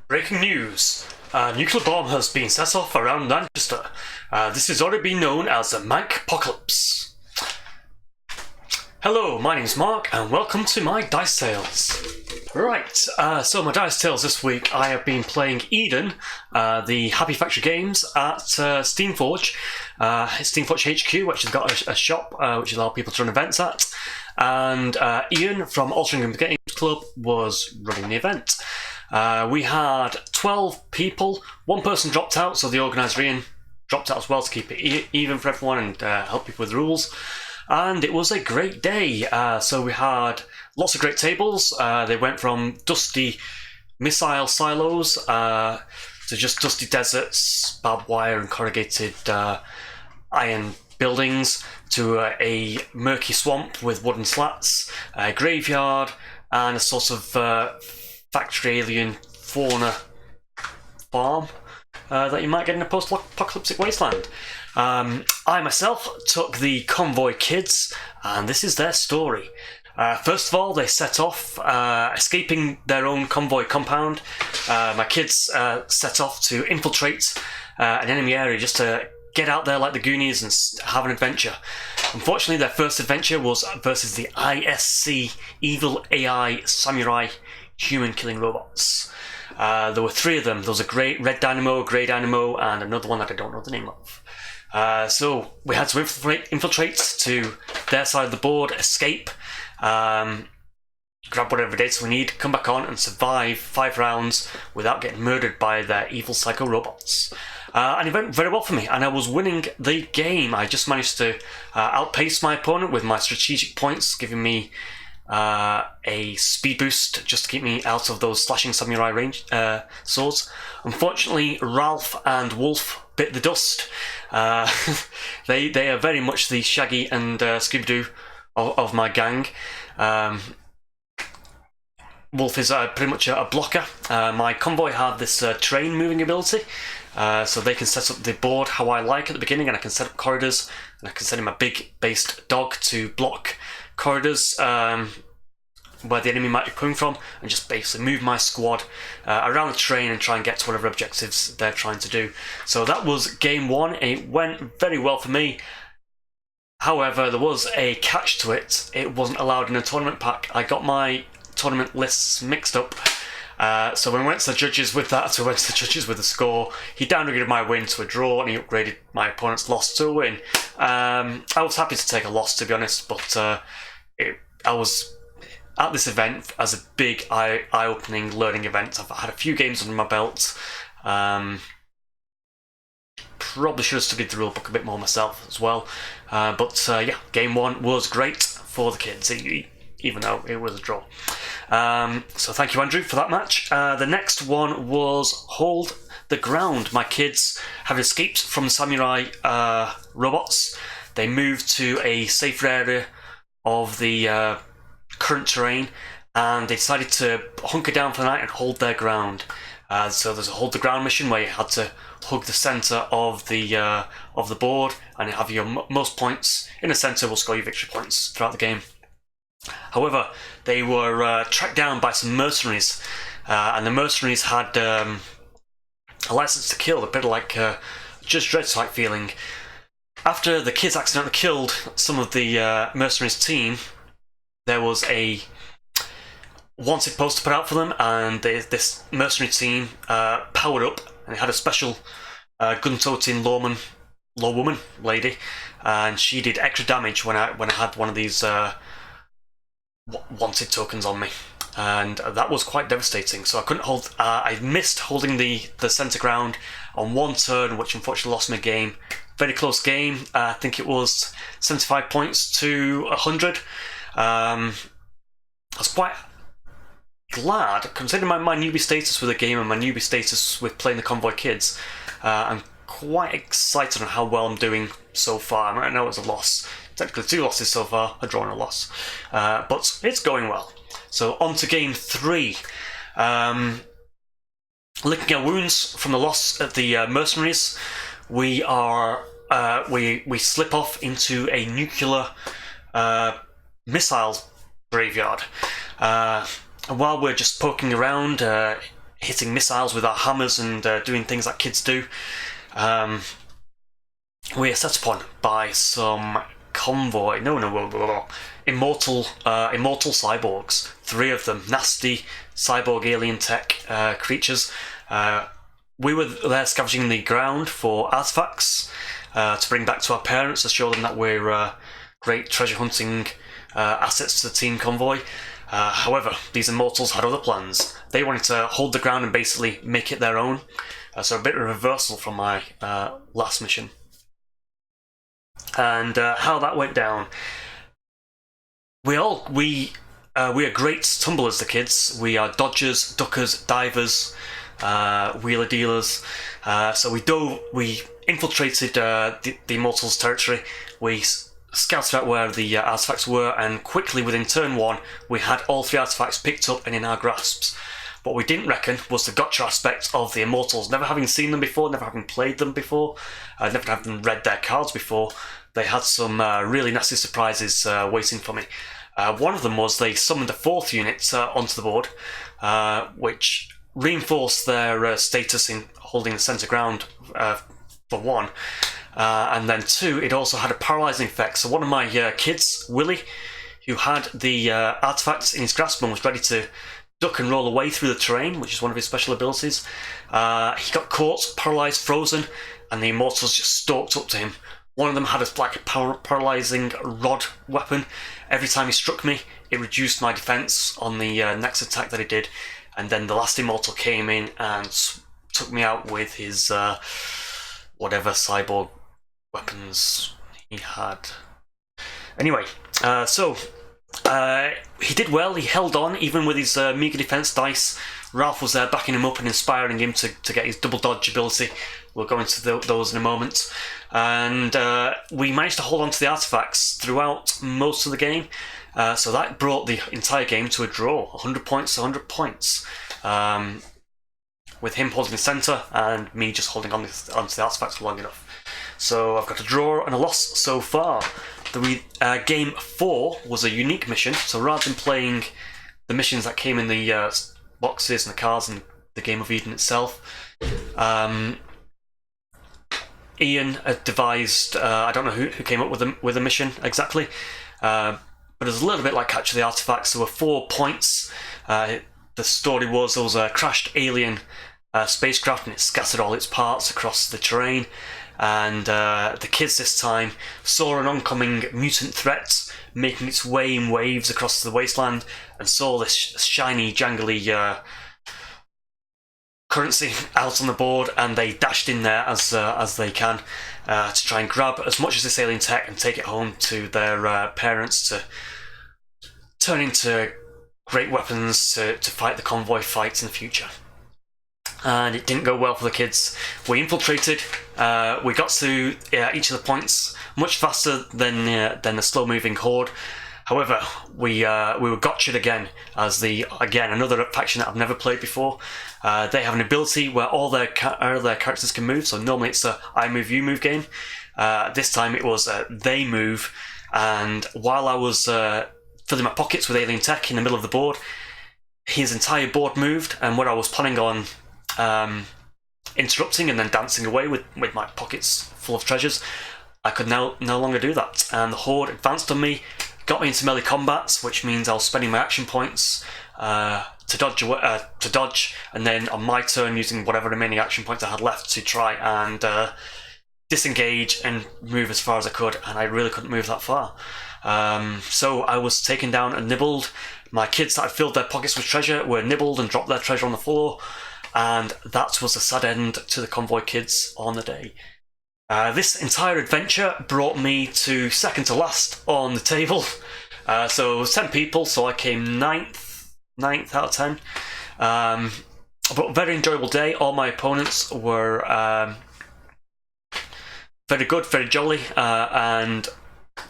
Breaking news. A nuclear bomb has been set off around Manchester. This has already been known as the apocalyptic. Hello, my name's Mark, and welcome to my Dice Tales. Right, so my Dice Tales this week, I have been playing Eden, the Happy Factory games at Steamforge. Steamforge HQ, which has got a shop which allows people to run events at. And Ian from Altringham Games Club was running the event. We had 12 people. One person dropped out, so the organiser Ian dropped out as well to keep it even for everyone and help people with the rules. And it was a great day. So we had lots of great tables. They went from dusty missile silos to just dusty deserts, barbed wire and corrugated iron buildings, to a murky swamp with wooden slats, a graveyard, and a sort of factory alien fauna farm that you might get in a post-apocalyptic wasteland. I myself took the convoy kids, and this is their story. First of all, they set off, escaping their own convoy compound. My kids set off to infiltrate an enemy area just to get out there like the Goonies and have an adventure. Unfortunately, their first adventure was versus the ISC, Evil AI Samurai Human-Killing Robots. There were three of them. There was a red dynamo, grey dynamo, and another one that I don't know the name of. So we had to infiltrate to their side of the board, escape, grab whatever data we need, come back on and survive 5 rounds without getting murdered by their evil psycho robots. And it went very well for me, and I was winning the game. I just managed to outpace my opponent with my strategic points, giving me a speed boost just to keep me out of those slashing samurai range swords. Unfortunately, Ralph and Wolf bit the dust. They are very much the Shaggy and Scooby-Doo of my gang. Wolf is pretty much a blocker. My convoy had this train moving ability, so they can set up the board how I like at the beginning, and I can set up corridors, and I can send in my big based dog to block corridors where the enemy might be coming from, and just basically move my squad around the train and try and get to whatever objectives they're trying to do. So that was game one. It went very well for me. However, there was a catch to it. It wasn't allowed in a tournament pack. I got my tournament lists mixed up. So when we went to the judges with that, we went to the judges with a score. He downgraded my win to a draw, and he upgraded my opponent's loss to a win. I was happy to take a loss, to be honest, but I was at this event as a big eye-opening learning event. I've had a few games under my belt. Probably should have studied the rulebook a bit more myself as well. But yeah, game one was great for the kids, even though it was a draw. So thank you, Andrew, for that match. The next one was Hold the Ground. My kids have escaped from the samurai robots. They moved to a safer area of the current terrain, and they decided to hunker down for the night and hold their ground. So there's a hold the ground mission where you had to hug the centre of the board, and have your most points in the centre will score you victory points throughout the game. However, they were tracked down by some mercenaries, and the mercenaries had a license to kill, a bit like Judge Dredd type feeling. After the kids accidentally killed some of the mercenaries' team, there was a wanted poster put out for them, and this mercenary team powered up, and they had a special gun-toting lawwoman lady, and she did extra damage when I had one of these wanted tokens on me, and that was quite devastating. So I couldn't hold. I missed holding the centre ground on one turn, which unfortunately lost me a game. Very close game. I think it was 75 points to 100. I was quite glad, considering my newbie status with the game and my newbie status with playing the convoy kids. I'm quite excited on how well I'm doing so far. I know it's a loss. Technically 2 losses so far, a draw and a loss. But it's going well. So on to game 3. Licking our wounds from the loss at the mercenaries, we slip off into a nuclear missile graveyard. And while we're just poking around, hitting missiles with our hammers and doing things that kids do. We are set upon by some convoy. Immortal cyborgs. 3 of them, nasty cyborg alien tech creatures. We were there scavenging the ground for artifacts to bring back to our parents to show them that we're great treasure hunting assets to the team convoy. However, these Immortals had other plans. They wanted to hold the ground and basically make it their own. So a bit of a reversal from my last mission. And how that went down. We are great tumblers, the kids. We are dodgers, duckers, divers, wheeler dealers. So we infiltrated the Immortals' territory. We scouted out where the artifacts were, and quickly within turn 1, we had all 3 artifacts picked up and in our grasps. What we didn't reckon was the gotcha aspect of the Immortals. Never having seen them before, never having played them before, never having read their cards before, they had some really nasty surprises waiting for me. One of them was they summoned a 4th unit onto the board, which reinforced their status in holding the centre ground for 1. And then 2, it also had a paralysing effect. So one of my kids, Willie, who had the artifacts in his grasp and was ready to duck and roll away through the terrain, which is one of his special abilities, he got caught, paralysed, frozen, and the Immortals just stalked up to him. One of them had a paralysing rod weapon. Every time he struck me, it reduced my defence on the next attack that he did. And then the last Immortal came in and took me out with his whatever cyborg weapons he had. Anyway, he did well. He held on, even with his meagre defence dice. Ralph was there backing him up and inspiring him to get his double dodge ability. We'll go into those in a moment. And we managed to hold on to the artifacts throughout most of the game. So that brought the entire game to a draw, 100 points to 100 points. With him holding the centre and me just holding onto the artifacts for long enough. So I've got a draw and a loss so far. Game 4 was a unique mission, so rather than playing the missions that came in the boxes and the cards and the Game of Eden itself, Ian had devised, I don't know who came up with the mission exactly, but it was a little bit like Capture the Artifacts. There were 4 points. The story was there was a crashed alien spacecraft and it scattered all its parts across the terrain, and the kids this time saw an oncoming mutant threat making its way in waves across the wasteland and saw this shiny, jangly currency out on the board, and they dashed in there as they can to try and grab as much of this alien tech and take it home to their parents to turn into great weapons to fight the convoy fights in the future. And it didn't go well for the kids. We infiltrated. We got to each of the points much faster than the slow-moving horde. However, we were gotcha'd again as another faction that I've never played before. They have an ability where all their characters can move. So normally it's a I move, you move game. This time it was they move. And while I was filling my pockets with alien tech in the middle of the board, his entire board moved, and what I was planning on interrupting and then dancing away with my pockets full of treasures, I could no longer do that. And the horde advanced on me, got me into melee combat, which means I was spending my action points to dodge, and then on my turn using whatever remaining action points I had left to try and disengage and move as far as I could, and I really couldn't move that far. So I was taken down and nibbled. My kids that had filled their pockets with treasure were nibbled and dropped their treasure on the floor, and that was a sad end to the convoy kids on the day. This entire adventure brought me to second to last on the table. So it was 10 people, so I came ninth out of 10. But very enjoyable day. All my opponents were very good, very jolly, and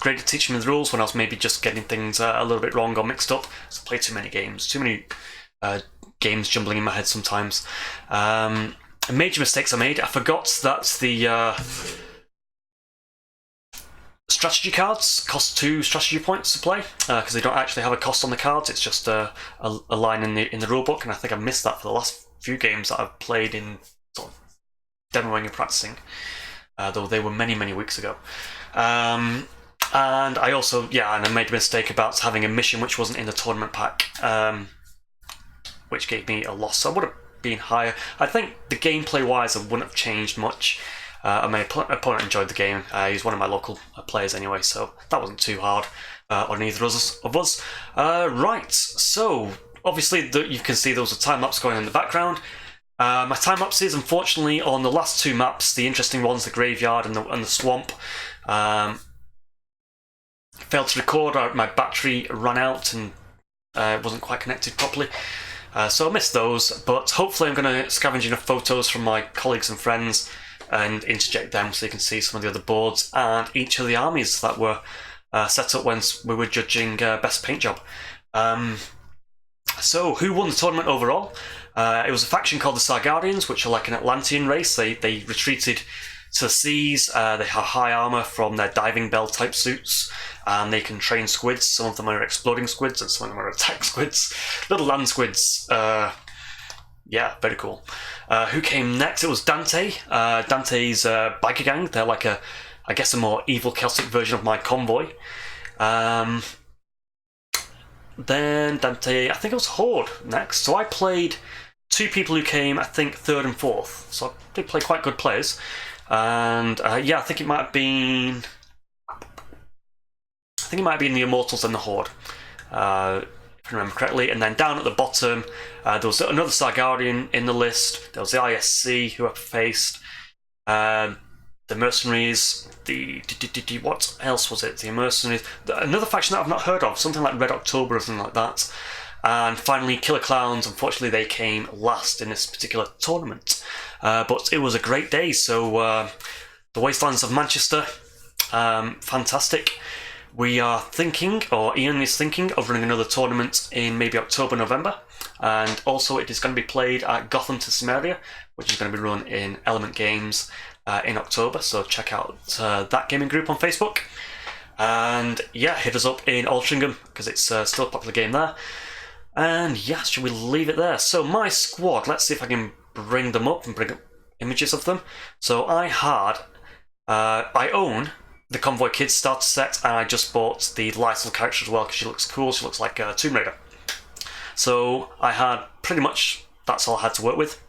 great at teaching me the rules when I was maybe just getting things a little bit wrong or mixed up. So I played too many games, games jumbling in my head sometimes. Major mistakes I made. I forgot that the strategy cards cost 2 strategy points to play, because they don't actually have a cost on the cards. It's just a line in the rulebook, and I think I missed that for the last few games that I've played in sort of demoing and practicing, though they were many, many weeks ago. And I also, and I made a mistake about having a mission which wasn't in the tournament pack, which gave me a loss. So I would have been higher. I think the gameplay-wise, I wouldn't have changed much. My opponent enjoyed the game. He's one of my local players anyway, so that wasn't too hard on either of us. Right, so obviously you can see there was a time-lapse going on in the background. My time-lapses, unfortunately, on the last two maps, the interesting ones, the graveyard and the swamp, failed to record. My battery ran out and wasn't quite connected properly. So I missed those, but hopefully I'm going to scavenge enough photos from my colleagues and friends and interject them so you can see some of the other boards and each of the armies that were set up when we were judging best paint job. So who won the tournament overall? It was a faction called the Sargardians, which are like an Atlantean race. They retreated to the seas. They have high armor from their diving bell type suits, and they can train squids. Some of them are exploding squids and some of them are attack squids. Little land squids. Yeah, very cool. Who came next? It was Dante. Dante's biker gang. They're like I guess a more evil Celtic version of my convoy. Then Dante, I think it was Horde next. So I played two people who came, I think, third and fourth. So I did play quite good players. And I think it might have been the Immortals and the Horde. If I remember correctly. And then down at the bottom, there was another Sargardian in the list. There was the ISC who I faced. The Mercenaries. What else was it? The Mercenaries. Another faction that I've not heard of. Something like Red October or something like that. And finally, Killer Clowns. Unfortunately, they came last in this particular tournament. But it was a great day. So the Wastelands of Manchester. Fantastic. We are thinking, or Ian is thinking, of running another tournament in maybe October, November. And also it is going to be played at Gotham to Cimmeria, which is going to be run in Element Games in October. So check out that gaming group on Facebook. And hit us up in Altringham, because it's still a popular game there. And should we leave it there? So my squad, let's see if I can bring them up and bring up images of them. So I own the Convoy Kids starter set, and I just bought the Lysol character as well because she looks cool. She looks like a Tomb Raider. So I had pretty much, that's all I had to work with.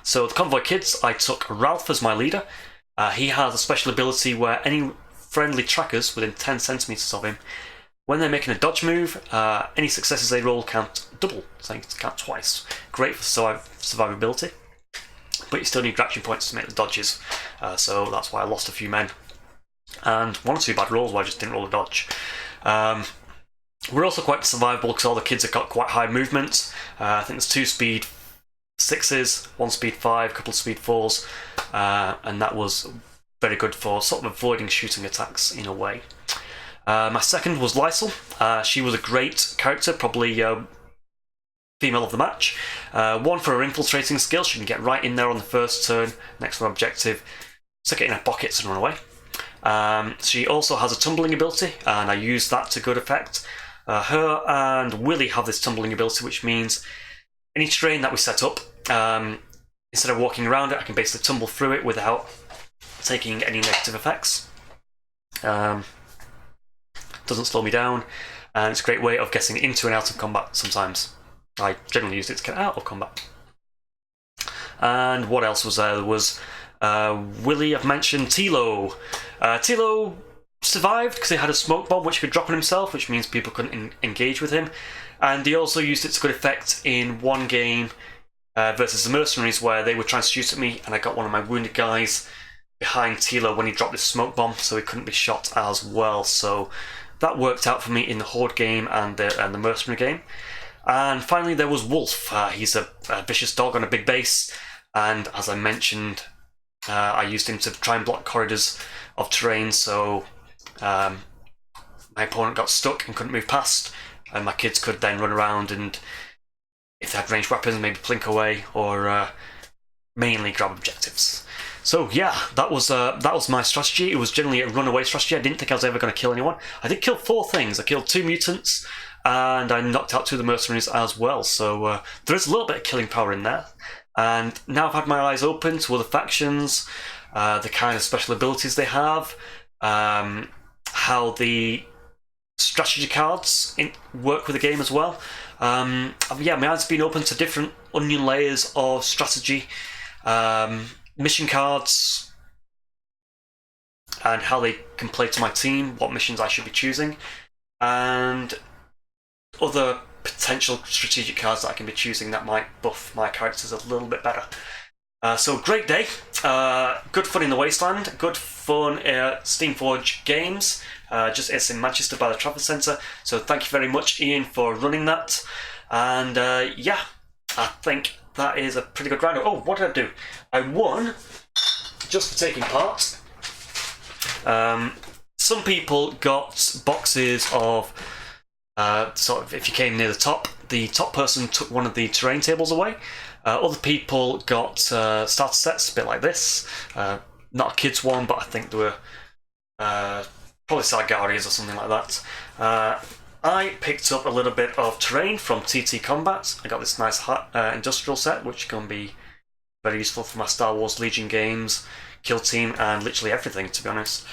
So the Convoy Kids, I took Ralph as my leader. He has a special ability where any friendly trackers within 10 centimeters of him, when they're making a dodge move, any successes they roll count double, so you can count twice. Great for survivability. But you still need reaction points to make the dodges, so that's why I lost a few men. And one or two bad rolls where I just didn't roll a dodge. We're also quite survivable because all the kids have got quite high movement. I think there's 2 speed 6s, 1 speed 5, a couple of speed 4s, and that was very good for sort of avoiding shooting attacks in a way. My second was Lysol. She was a great character, probably female of the match. One for her infiltrating skill. She can get right in there on the first turn, next to her objective, stick it in her pockets and run away. She also has a tumbling ability, and I use that to good effect. Her and Willie have this tumbling ability, which means any terrain that we set up, instead of walking around it, I can basically tumble through it without taking any negative effects. Doesn't slow me down, and it's a great way of getting into and out of combat sometimes. I generally use it to get out of combat. And what else was there? There was Willie, I've mentioned. Tilo. Tilo survived because he had a smoke bomb which he could drop on himself, which means people couldn't engage with him. And he also used it to good effect in one game versus the Mercenaries, where they were trying to shoot at me, and I got one of my wounded guys behind Tilo when he dropped his smoke bomb, so he couldn't be shot as well. So that worked out for me in the Horde game and the Mercenary game. And finally there was Wolf. He's a vicious dog on a big base, and as I mentioned, I used him to try and block corridors of terrain, so my opponent got stuck and couldn't move past, and my kids could then run around and, if they had ranged weapons, maybe plink away or mainly grab objectives. So yeah, that was my strategy. It was generally a runaway strategy. I didn't think I was ever going to kill anyone. I did kill 4 things. I killed 2 mutants, and I knocked out 2 of the mercenaries as well, so there is a little bit of killing power in there. And now I've had my eyes open to other factions, the kind of special abilities they have, how the strategy cards work with the game as well. Yeah, my eyes have been open to different onion layers of strategy, mission cards, and how they can play to my team, what missions I should be choosing, and other potential strategic cards that I can be choosing that might buff my characters a little bit better. So great day, good fun in the Wasteland, good fun at Steamforge Games. It's in Manchester by the Trafford Centre, so thank you very much, Ian, for running that. And yeah, I think that is a pretty good round. Oh, what did I do? I won just for taking part. Some people got boxes of sort of, if you came near the top person took one of the terrain tables away. Other people got starter sets, a bit like this. Not a kid's one, but I think they were probably Sargarias or something like that. I picked up a little bit of terrain from TT Combat. I got this nice industrial set, which can be very useful for my Star Wars Legion games, Kill Team, and literally everything, to be honest.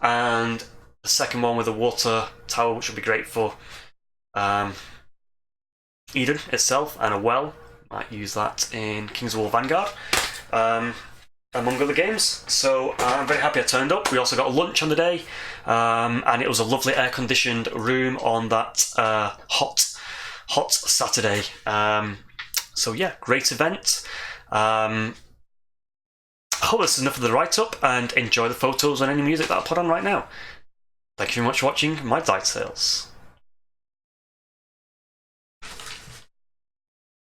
And the second one with a water tower, which will be great for Eden itself, and a well. Might use that in Kings of War Vanguard, among other games. So I'm very happy I turned up. We also got a lunch on the day, and it was a lovely air-conditioned room on that hot Saturday. So yeah, great event. I hope this is enough of the write-up, and enjoy the photos and any music that I put on right now. Thank you very much for watching my Dice Tales.